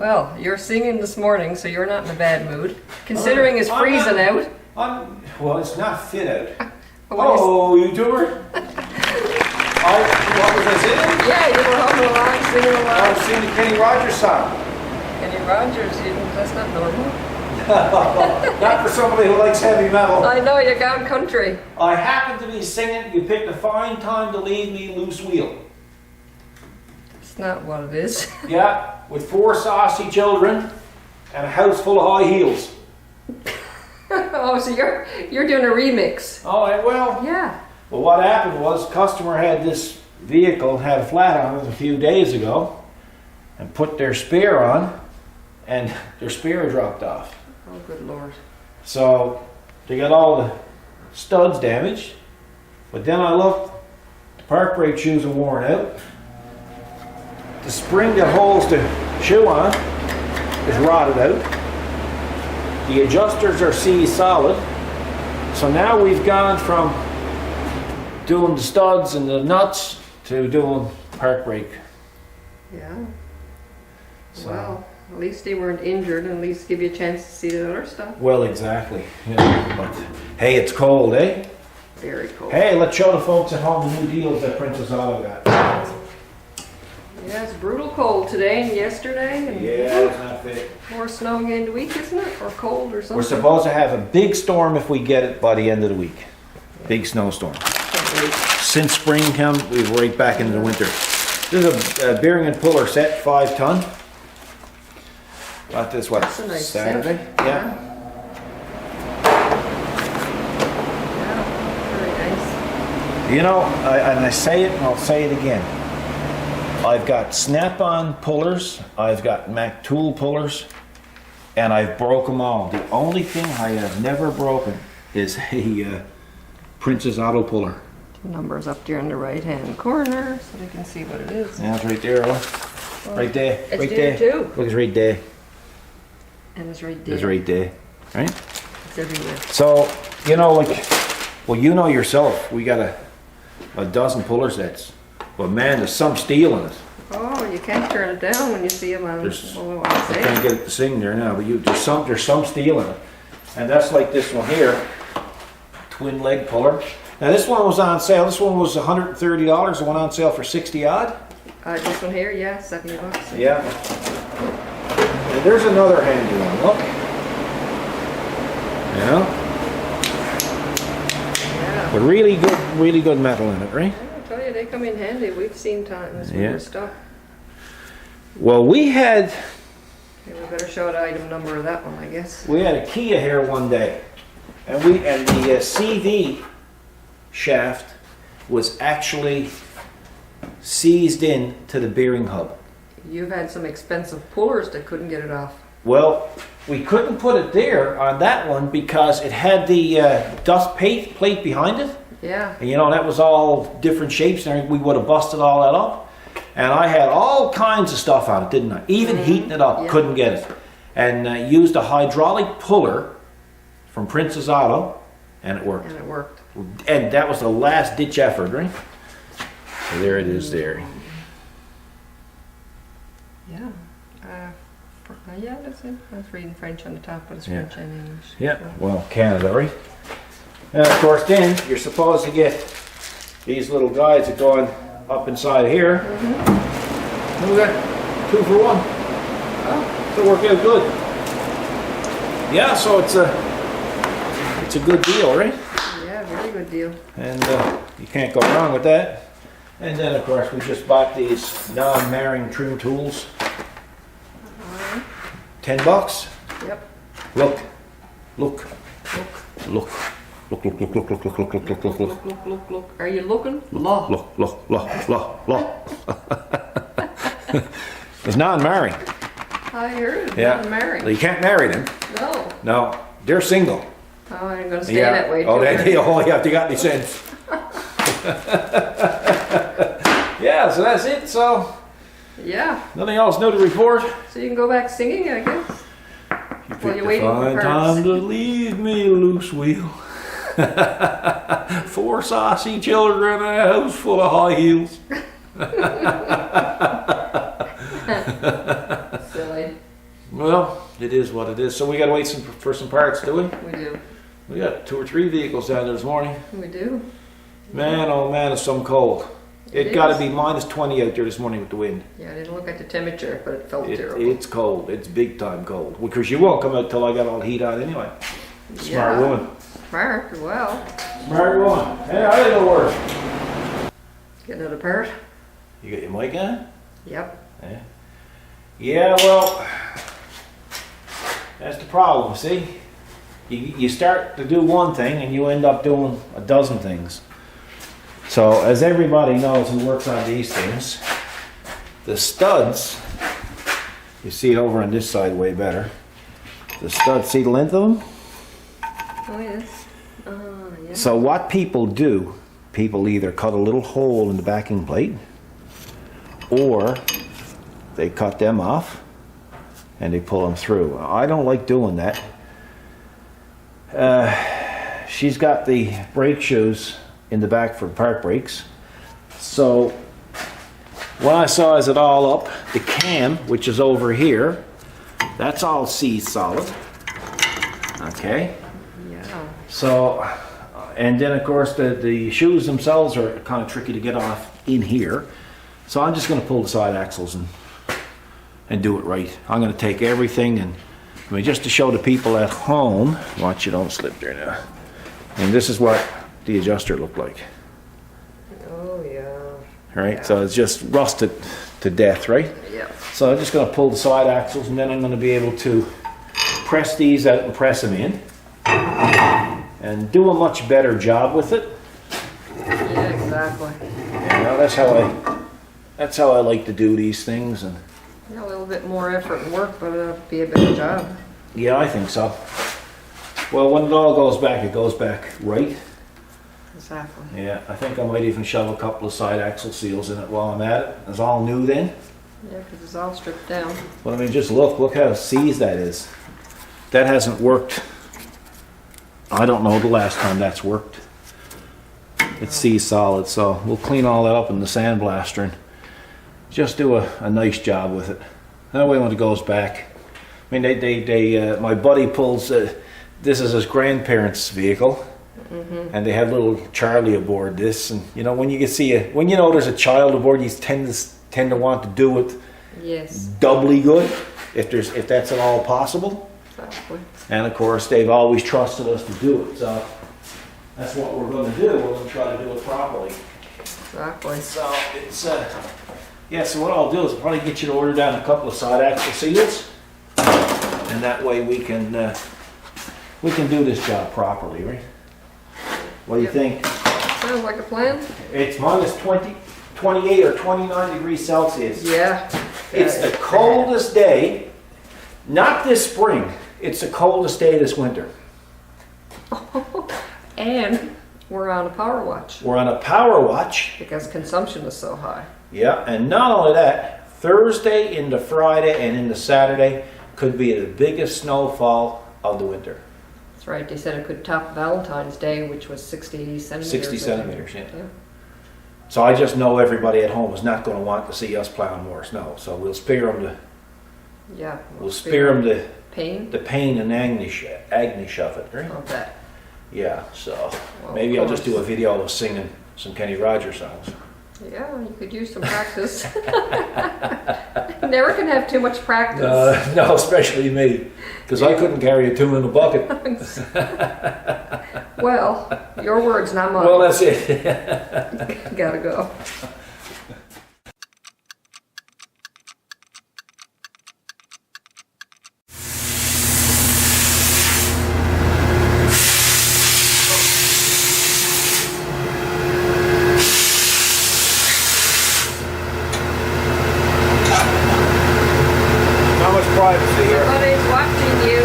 Well, you're singing this morning, so you're not in a bad mood. Considering it's freezing out. Well, it's not fit out. Oh, you doer? What was I singing? yeah, you were humming along, singing I along. was singing the Kenny Rogers song. Kenny Rogers, that's not normal. Not for somebody who likes heavy metal. I know, you're gone country. I happen to be singing You Picked a Fine Time to Leave Me Loose Wheel. It's not what it is. Yeah, with 4 saucy children and a house full of high heels. Oh, so you're doing a remix. Oh, well. Yeah. Well, what happened was, customer had this vehicle, had a flat on it a few days ago, and put their spare on, and their spare dropped off. Oh, good Lord. So they got all the studs damaged. But then I looked, the park brake shoes are worn out. The spring that holds the shoe on is rotted out. The adjusters are seized solid. So now we've gone from doing the studs and the nuts to doing park brake. Yeah. So, Well, at least they weren't injured, and at least give you a chance to see the other stuff. well, exactly. Yeah, but hey, it's cold, eh? Very cold. Hey, let's show the folks at home the new deals that Princess Auto got. Yeah, it's brutal cold today and yesterday, and Yeah, it's not fit. more snow again the week, isn't it? Or cold or something. We're supposed to have a big storm if we get it by the end of the week. Big snowstorm. Can't wait. Since spring come, we're right back into the winter. This is a bearing and puller set, 5 ton. Got this, what, That's a nice Saturday? set. Yeah. Yeah, very nice. You know, and I say it and I'll say it again. I've got snap-on pullers, I've got Mac tool pullers, and I've broke them all. The only thing I have never broken is a Princess Auto puller. The number's up there in the right-hand corner, so they can see what it is. Yeah, it's right there, oh. Right there, It's right there there. too. Look, it's right there. And it's right there. It's right there, right? It's everywhere. So, you know, like, well, you know yourself, we got a dozen puller sets. But man, there's some steel in it. Oh, you can't turn it down when you see them on. There's- What do I I say? can't get it to sing there now, but there's some steel in it. And that's like this one here, twin leg puller. Now this one was on sale. This one was $130. The one on sale for 60 odd. This one here, yeah, $70. Yeah. And there's another handy one. Look. Yeah. Yeah. But really good metal in it, right? I tell you, they come in handy. We've seen times when Yeah. we're stuck. Well, we had Okay, we better show the item number of that one, I guess. a Kia here one day, and the CV shaft was actually seized in to the bearing hub. You've had some expensive pullers that couldn't get it off. Well, we couldn't put it there on that one because it had the dust plate behind it, Yeah. and you know that was all different shapes, and we would have busted all that up. And I had all kinds of stuff on it, didn't I? Even heating it up, Yeah. couldn't get it. And used a hydraulic puller from Princess Auto, and it worked. And it worked. And that was the last ditch effort, right? So there it is there. Yeah. Yeah, that's it. I was reading French on the top, but it's Yeah. French and English. Yeah, well, Canada, right? And of course then, you're supposed to get these little guides that go on up inside here. Look at that, 2 for 1. Oh, It'll work out good. Yeah, so it's a good deal, right? yeah, very good deal. And you can't go wrong with that. And then of course we just bought these non-marring trim tools. $10. Yep. Look, look, Look, look, look, look, look, look, look, look, look, look, look, look, look. Are you looking? Look. look. It's non-marrying. I heard it. Yeah. Not married. You can't marry them. No. No, they're single. Oh, I'm going to stay that way. Oh, too. you got any sense. Yeah, so that's it. So Yeah. nothing else new to report. So you can go back singing, I guess. Well, you're waiting for Fine parts. time to leave me loose wheel. 4 saucy children and a house full of high heels. Silly. Well, it is what it is. So we gotta wait for some parts, do we? We do. We got 2 or 3 vehicles down there this morning. We do. Man, oh man, it's some cold. It It gotta is. be minus 20 out there this morning with the wind. Yeah, I didn't look at the temperature, but it felt terrible. It's cold. It's big time cold. Because you won't come out till I got all the heat on anyway. Smart Yeah. woman. Mark, well, Smart woman. Hey, I didn't work. get another part. You got your mic on? Yep. Yeah. Yeah, well, that's the problem, see? You start to do one thing and you end up doing a dozen things. So, as everybody knows who works on these things, the studs, you see it over on this side way better. The studs, see the length of them? Oh, yes. Yeah. So what people do, people either cut a little hole in the backing plate, or they cut them off and they pull them through. I don't like doing that. She's got the brake shoes in the back for park brakes. So what I saw is it all up. The cam, which is over here, that's all seized solid. Okay. Yeah. So, and then of course the shoes themselves are kind of tricky to get off in here. So I'm just going to pull the side axles and do it right. I'm going to take everything and, I mean, just to show the people at home, watch you don't slip there now. And this is what the adjuster looked like. Oh, yeah. All right, Yeah. so it's just rusted to death, right? Yeah. So I'm just going to pull the side axles and then I'm going to be able to press these out and press them in and do a much better job with it. Yeah, exactly. You know, that's how I like to do these things. And Yeah, a little bit more effort and work, but it'll be a better job. yeah, I think so. Well, when it all goes back, it goes back right. Exactly. Yeah, I think I might even shove a couple of side axle seals in it while I'm at it. It's all new then. Yeah, because it's all stripped down. But I mean, just look how seized that is. That hasn't worked. I don't know the last time that's worked. It's seized solid, so we'll clean all that up in the sandblaster and just do a nice job with it. That way when it goes back, I mean, my buddy pulls, this is his grandparents' vehicle, and they have little Charlie aboard this, and you know, when you see when you know there's a child aboard, you tend to want to do it Yes. doubly good, if that's at all possible. Exactly. And of course, they've always trusted us to do it, so that's what we're going to do. We're going to try to do it properly. Exactly. So it's yeah. So what I'll do is I'll probably get you to order down a couple of side axle seals, and that way we can do this job properly, right? What do you Yep. think? Sounds like a plan. It's minus 28 or 29 degrees Celsius. Yeah. It's the coldest day, not this spring. It's the coldest day this winter. And we're on a power watch We're on a power watch. because consumption is so high. Yeah, and not only that, Thursday into Friday and into Saturday could be the biggest snowfall of the winter. That's right. They said it could top Valentine's Day, which was 60 centimeters. 60 I think. centimeters, yeah. So I just know everybody at home is not going to want to see us plowing more snow. So we'll spare them Yeah. we'll spare them pain the pain and anguish of it, right? of that. Yeah, so Well, maybe of I'll just do a course. video of singing some Kenny Rogers songs. Yeah, you could use some practice. Never can have too much practice. No, especially me, because I couldn't carry a tune in a bucket. Well, your words, not mine. Well, that's it. Gotta go. Not much privacy here. Somebody's watching you.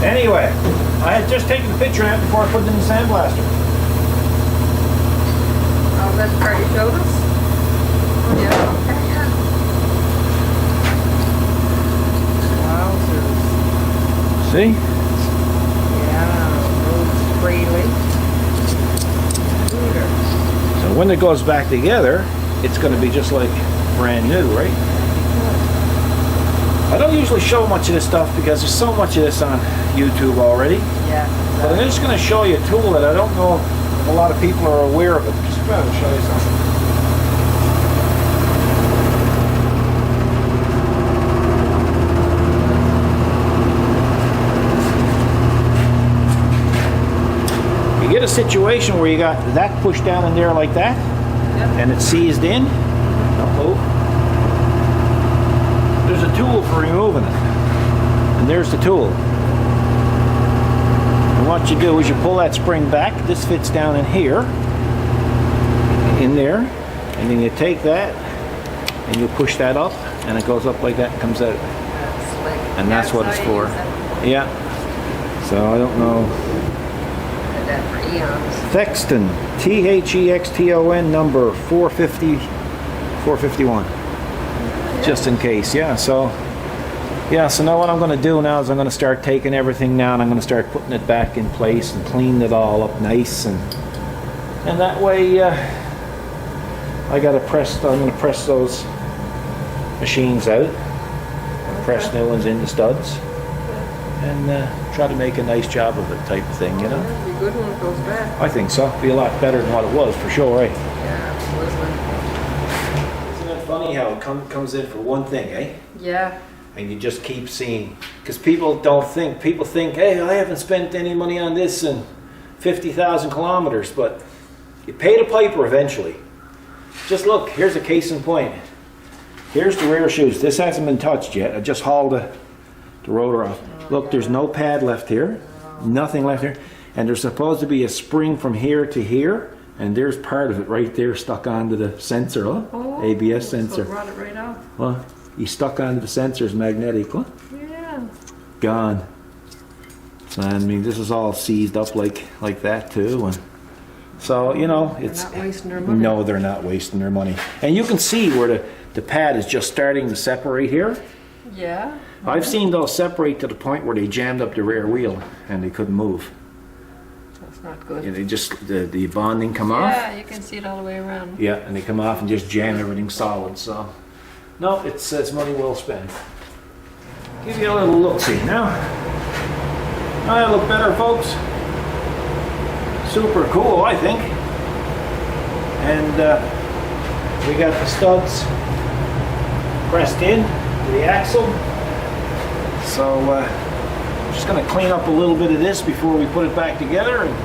Anyway, I had just taken the picture out before I put it in the sandblaster. Oh, that's part you showed us? Yeah, okay, yeah. Wowzers. See? Yeah, moves freely. when it goes back together, it's going to be just like brand new, right? I don't usually show much of this stuff because there's so much of this on YouTube already. Yeah. But I'm just going to show you a tool that I don't know if a lot of people are aware of it. Just about to show you something. You get a situation where you got that pushed down in there like that, and it's seized in. Don't move. There's a tool for removing it. And there's the tool. And what you do is you pull that spring back. This fits down in here. In there. And then you take that and you push that up and it goes up like that and comes out. And that's what it's for. Yeah. So I don't know. Thexton. Thexton number 451. Just in case, yeah. So now what I'm going to do now is I'm going to start taking everything now and I'm going to start putting it back in place and cleaning it all up nice, and that way I'm going to press those machines out, press new ones into studs, and try to make a nice job of it, type of thing, you know. It'll be good when it goes back. I think so. Be a lot better than what it was for sure, right? Yeah, absolutely. Funny how it comes in for one thing, eh? Yeah. And you just keep seeing, because people think, hey, I haven't spent any money on this in 50,000 kilometers, but you pay the piper eventually. Just look, here's a case in point. Here's the rear shoes. This hasn't been touched yet. I just hauled the rotor off. Look, there's no pad left here, nothing left here, and there's supposed to be a spring from here to here. And there's part of it right there stuck onto the sensor, huh? Oh, ABS sensor. So rot it right off. Well, you stuck onto the sensor's magnetic, huh? Yeah. Gone. So I mean, this is all seized up like that too, and so you know, it's not wasting their money. No, they're not wasting their money. And you can see where the pad is just starting to separate here. Yeah. I've seen those separate to the point where they jammed up the rear wheel and they couldn't move. Not good. Yeah, they just the bonding come off. Yeah, you can see it all the way around. Yeah, and they come off and just jam everything solid. So, no, it's money well spent. Give you a little look see now. I look better, folks. Super cool, I think. And we got the studs pressed in to the axle. So. Just going to clean up a little bit of this before we put it back together and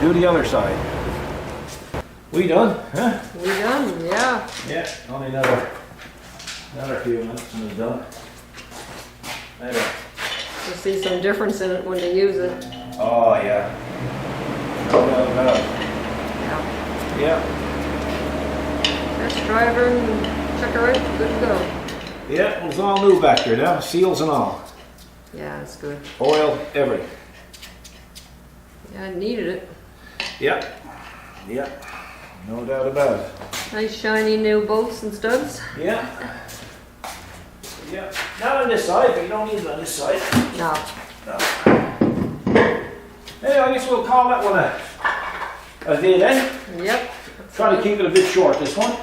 do the other side. We done? Huh? We done, yeah. Yeah, only another few minutes and we're done. There. You'll see some difference in it when you use it. Oh yeah. No doubt about it. Yeah. Yeah. Test driver and check her out, good to go. Yeah, well, it's all new back there now, seals and all. Yeah, it's good. Oil, everything. Yeah, I needed it. Yep. Yep. No doubt about it. Nice shiny new bolts and studs. Yeah. Yeah. Not on this side, but you don't need it on this side. No. No. Hey, I guess we'll call that one a day then. Yep. Try to keep it a bit short, this one.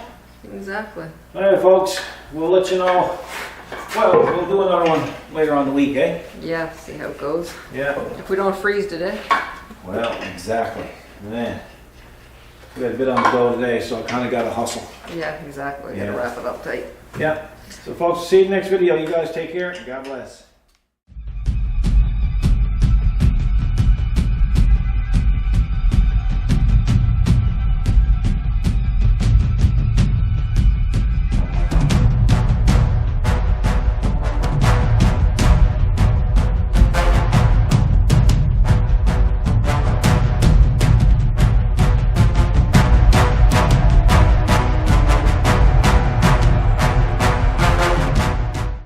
Exactly. Alright folks, we'll let you know. Well, we'll do another one later on the week, eh? Yeah, see how it goes. Yeah. If we don't freeze today. Well, exactly. Man, we had a bit on the go today, so I kind of got to hustle. Yeah, exactly. Yeah. Gotta wrap it up tight. Yeah. So folks, see you in the next video. You guys take care. God bless.